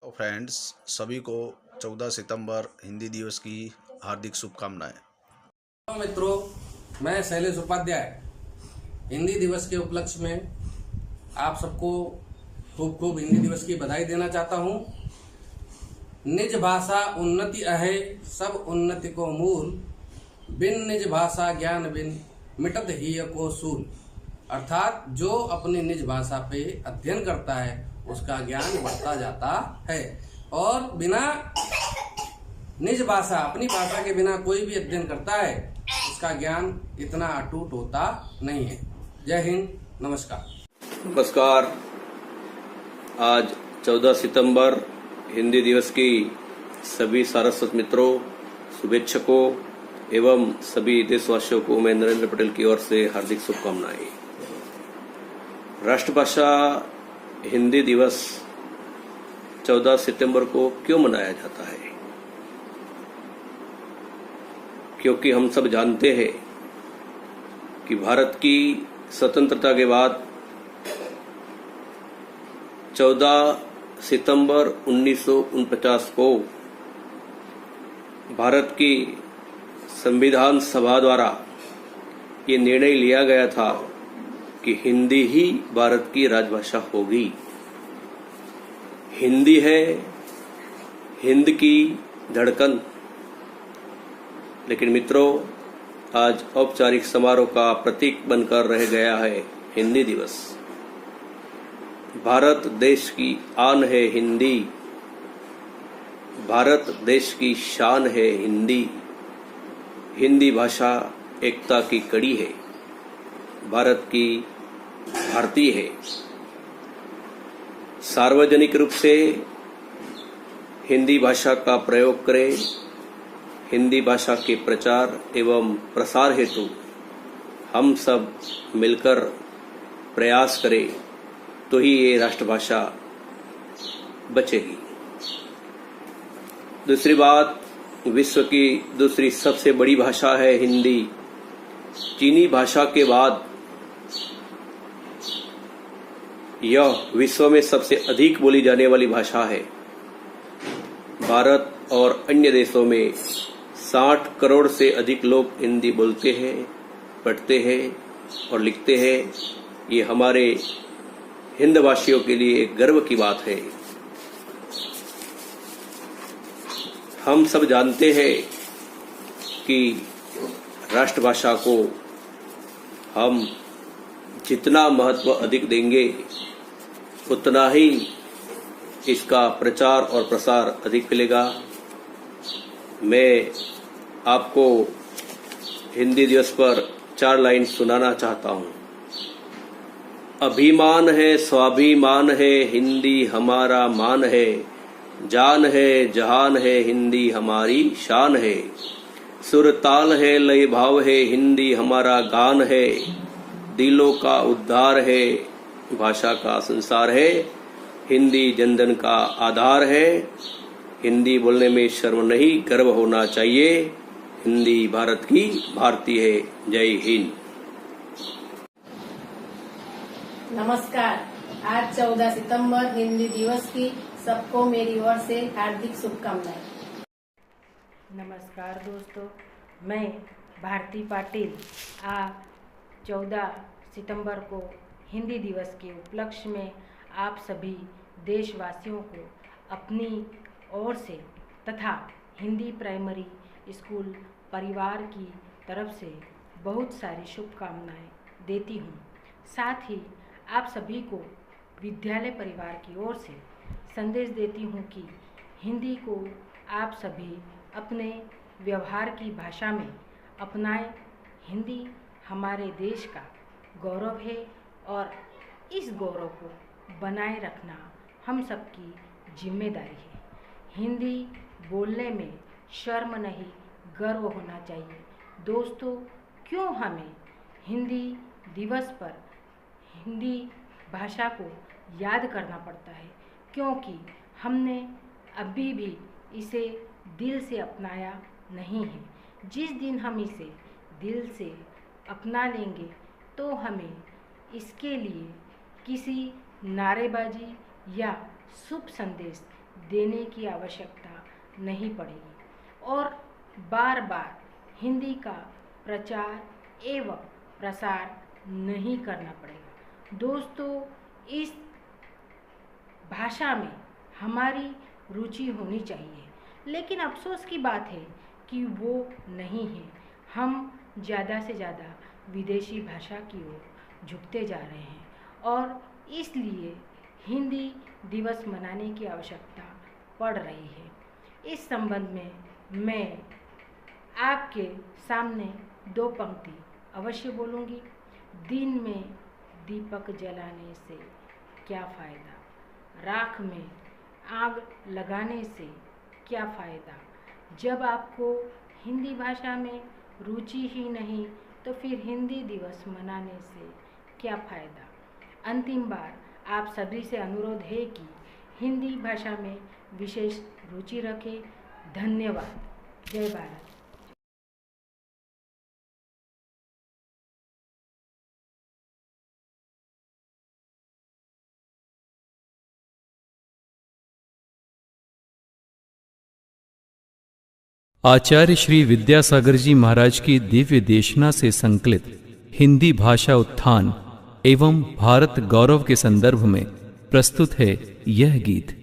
तो फ्रेंड्स, सभी को 14 सितंबर हिंदी दिवस की हार्दिक शुभकामनाएं। हेलो मित्रों, मैं शैलेश उपाध्याय हिंदी दिवस के उपलक्ष्य में आप सबको खूब खूब हिंदी दिवस की बधाई देना चाहता हूं। निज भाषा उन्नति अहे, सब उन्नति को मूल, बिन निज भाषा ज्ञान बिन मिटत ही को सूल। अर्थात जो अपनी निज भाषा पे अध्ययन करता है उसका ज्ञान बढ़ता जाता है, और बिना निज भाषा, अपनी भाषा के बिना कोई भी अध्ययन करता है उसका ज्ञान इतना अटूट होता नहीं है। जय हिंद, नमस्कार। नमस्कार। आज 14 सितंबर हिंदी दिवस की सभी सारस्वत मित्रों, शुभेच्छकों एवं सभी देशवासियों को मैं नरेंद्र पटेल की ओर से हार्दिक शुभकामनाएं। राष्ट्रभाषा हिंदी दिवस 14 सितंबर को क्यों मनाया जाता है? क्योंकि हम सब जानते हैं कि भारत की स्वतंत्रता के बाद 14 सितंबर 1949 को भारत की संविधान सभा द्वारा ये निर्णय लिया गया था कि हिंदी ही भारत की राजभाषा होगी। हिंदी है हिंद की धड़कन। लेकिन मित्रों, आज औपचारिक समारोह का प्रतीक बनकर रह गया है हिंदी दिवस। भारत देश की आन है हिंदी, भारत देश की शान है हिंदी। हिंदी भाषा एकता की कड़ी है, भारत की भारतीय है। सार्वजनिक रूप से हिंदी भाषा का प्रयोग करें। हिंदी भाषा के प्रचार एवं प्रसार हेतु हम सब मिलकर प्रयास करें तो ही ये राष्ट्रभाषा बचेगी। दूसरी बात, विश्व की दूसरी सबसे बड़ी भाषा है हिंदी। चीनी भाषा के बाद यह विश्व में सबसे अधिक बोली जाने वाली भाषा है। भारत और अन्य देशों में 60 करोड़ से अधिक लोग हिंदी बोलते हैं, पढ़ते हैं और लिखते हैं। ये हमारे हिंदवासियों के लिए एक गर्व की बात है। हम सब जानते हैं कि राष्ट्रभाषा को हम जितना महत्व अधिक देंगे उतना ही इसका प्रचार और प्रसार अधिक मिलेगा। मैं आपको हिंदी दिवस पर 4 लाइन सुनाना चाहता हूं। अभिमान है स्वाभिमान है, हिंदी हमारा मान है। जान है जहान है, हिंदी हमारी शान है। सुर ताल है लय भाव है, हिंदी हमारा गान है। दिलों का उद्धार है, भाषा का संसार है। हिंदी जनधन का आधार है। हिंदी बोलने में शर्म नहीं, गर्व होना चाहिए। हिंदी भारत की भारती है। जय हिंद। नमस्कार। आज 14 सितंबर हिंदी दिवस की सबको मेरी ओर से हार्दिक शुभकामनाएं। नमस्कार दोस्तों, मैं भारती पाटिल आज 14 सितंबर को हिंदी दिवस के उपलक्ष्य में आप सभी देशवासियों को अपनी ओर से तथा हिंदी प्राइमरी स्कूल परिवार की तरफ से बहुत सारी शुभकामनाएं देती हूं। साथ ही आप सभी को विद्यालय परिवार की ओर से संदेश देती हूं कि हिंदी को आप सभी अपने व्यवहार की भाषा में अपनाएं। हिंदी हमारे देश का गौरव है और इस गौरव को बनाए रखना हम सबकी जिम्मेदारी है। हिंदी बोलने में शर्म नहीं, गर्व होना चाहिए। दोस्तों, क्यों हमें हिंदी दिवस पर हिंदी भाषा को याद करना पड़ता है? क्योंकि हमने अभी भी इसे दिल से अपनाया नहीं है। जिस दिन हम इसे दिल से अपना लेंगे तो हमें इसके लिए किसी नारेबाजी या शुभ संदेश देने की आवश्यकता नहीं पड़ेगी और बार बार हिंदी का प्रचार एवं प्रसार नहीं करना पड़ेगा। दोस्तों, इस भाषा में हमारी रुचि होनी चाहिए, लेकिन अफसोस की बात है कि वो नहीं है। हम ज़्यादा से ज़्यादा विदेशी भाषा की ओर झुकते जा रहे हैं और इसलिए हिंदी दिवस मनाने की आवश्यकता पड़ रही है। इस संबंध में मैं आपके सामने 2 पंक्ति अवश्य बोलूँगी। दिन में दीपक जलाने से क्या फ़ायदा, राख में आग लगाने से क्या फ़ायदा। जब आपको हिंदी भाषा में रुचि ही नहीं तो फिर हिंदी दिवस मनाने से क्या फ़ायदा। अंतिम बार आप सभी से अनुरोध है कि हिंदी भाषा में विशेष रुचि रखें। धन्यवाद। जय भारत। आचार्य श्री विद्यासागर जी महाराज की दिव्य देशना से संकलित हिंदी भाषा उत्थान एवं भारत गौरव के संदर्भ में प्रस्तुत है यह गीत।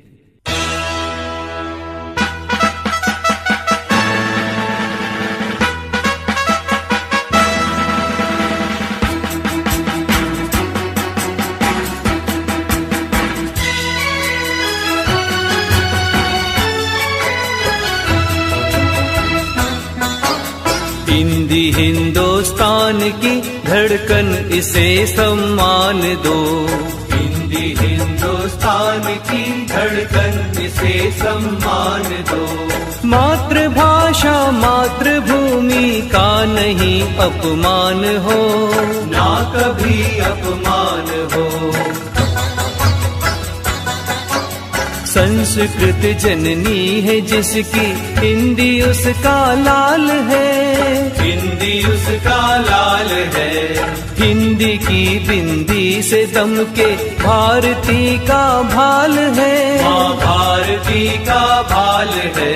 हिंदी हिंदुस्तान की धड़कन, इसे सम्मान दो। हिंदी हिंदुस्तान की धड़कन, इसे सम्मान दो। मातृभाषा मातृभूमि का नहीं अपमान हो, ना कभी अपमान हो। संस्कृत जननी है जिसकी, हिंदी उसका लाल है। हिंदी उसका लाल है। हिंदी की बिंदी से दमके भारती का भाल है। माँ भारती का भाल है।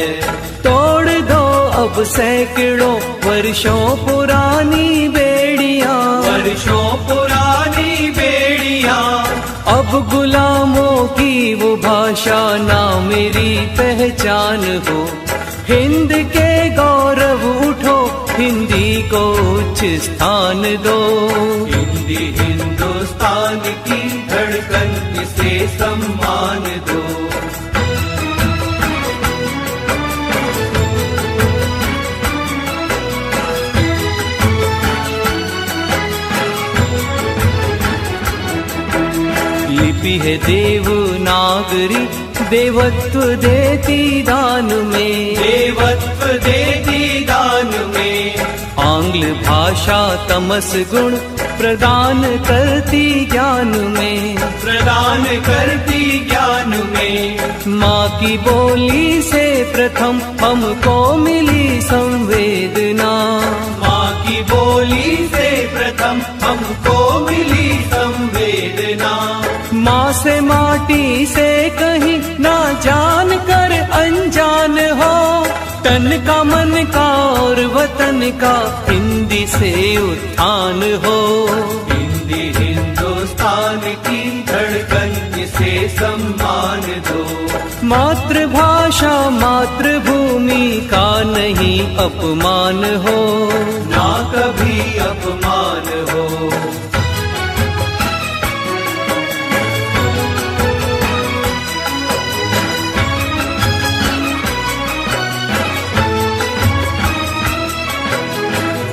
तोड़ दो अब सैकड़ों वर्षों पुरानी बेड़ियां, वर्षों पुरानी बेड़ियां। अब गुलामों की वो भाषा ना मेरी पहचान हो। हिंद के गौरव उठो, हिंदी को उच्च स्थान दो। हिंदी हिंदुस्तान की धड़कन, इसे सम्मान दो। लिपि है देवनागरी, देवत्व देती दान में। देवत्व देती दान में। आंग्ल भाषा तमस गुण प्रदान करती ज्ञान में। प्रदान करती ज्ञान में। माँ की बोली से प्रथम हमको मिली संवेदना। माँ की बोली से प्रथम हमको मिली संवेदना। माँ से माटी से कहीं ना जान कर अनजान हो। तन का मन का और वतन का हिंदी से उत्थान हो। हिंदी हिंदुस्तान की धड़कन, इसे सम्मान दो। मातृभाषा मातृभूमि का नहीं अपमान हो, ना कभी अपमान हो।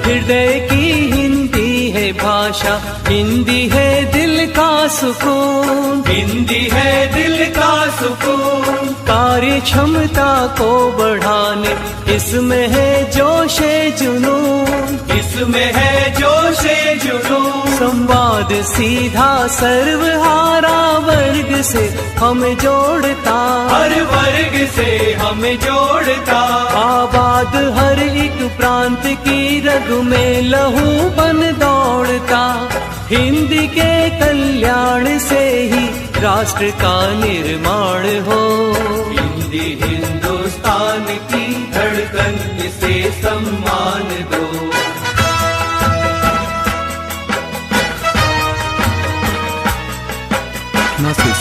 हृदय की हिंदी है भाषा, हिंदी है दिल का सुकून। हिंदी है दिल का सुकून। कार्य क्षमता को बढ़ाने इसमें है जोशे जुनून। इसमें है जोशे जुनून। संवाद सीधा सर्वहारा वर्ग से हमें जोड़ता। हर वर्ग से हमें जोड़ता। आबाद हर एक प्रांत की रग में लहू बन दौड़ता। हिंदी के कल्याण से ही राष्ट्र का निर्माण हो। हिंदी हिंदुस्तान की धड़कन, इसे सम्मान दो। पटना से